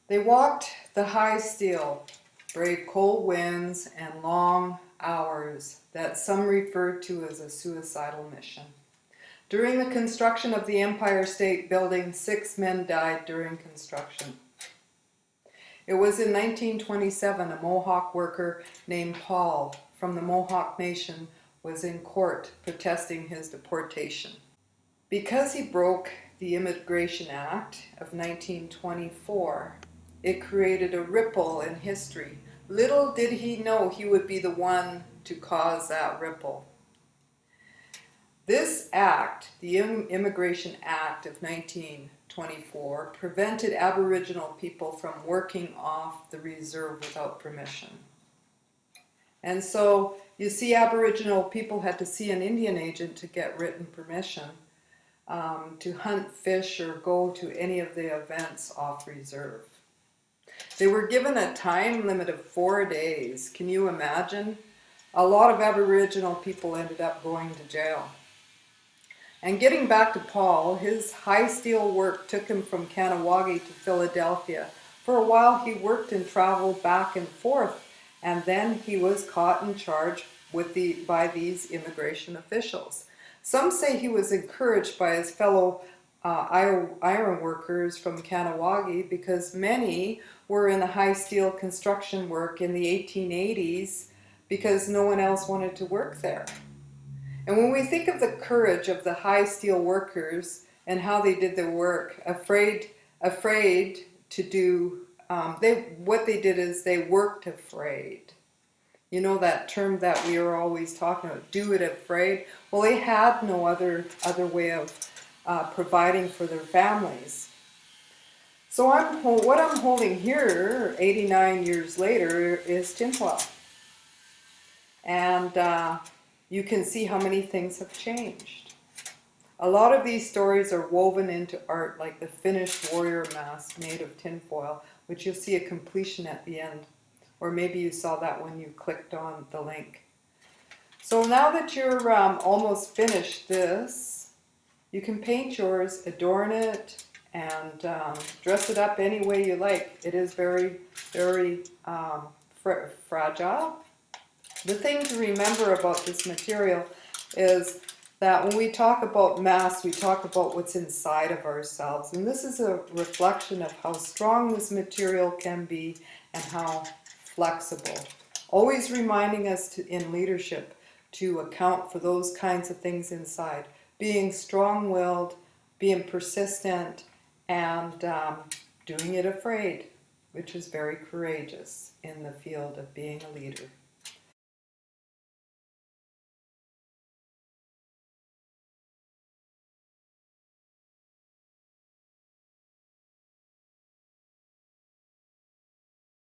They walked the high steel, brave cold winds and long hours that some referred to as a suicidal mission. During the construction of the Empire State Building, 6 men died during construction. It was in 1927 a Mohawk worker named Paul from the Mohawk Nation was in court protesting his deportation. Because he broke the Immigration Act of 1924, it created a ripple in history. Little did he know he would be the one to cause that ripple. This act, the Immigration Act of 1924, prevented Aboriginal people from working off the reserve without permission. And so, you see, Aboriginal people had to see an Indian agent to get written permission to hunt, fish, or go to any of the events off reserve. They were given a time limit of 4 days. Can you imagine? A lot of Aboriginal people ended up going to jail. And getting back to Paul, his high steel work took him from Kahnawake to Philadelphia. For a while he worked and traveled back and forth, and then he was caught and charged by these immigration officials. Some say he was encouraged by his fellow iron workers from Kahnawake because many were in the high steel construction work in the 1880s because no one else wanted to work there. And when we think of the courage of the high steel workers and how they did their work, afraid to do, what they did is they worked afraid. You know that term that we are always talking about, do it afraid? Well, they had no other way of providing for their families. So what I'm holding here, 89 years later, is tinfoil. And you can see how many things have changed. A lot of these stories are woven into art, like the finished warrior mask made of tinfoil, which you'll see a completion at the end. Or maybe you saw that when you clicked on the link. So now that you're almost finished this, you can paint yours, adorn it, and dress it up any way you like. It is very, very fragile. The thing to remember about this material is that when we talk about mass, we talk about what's inside of ourselves. And this is a reflection of how strong this material can be and how flexible. Always reminding us in leadership to account for those kinds of things inside. Being strong-willed, being persistent, and doing it afraid, which is very courageous in the field of being a leader.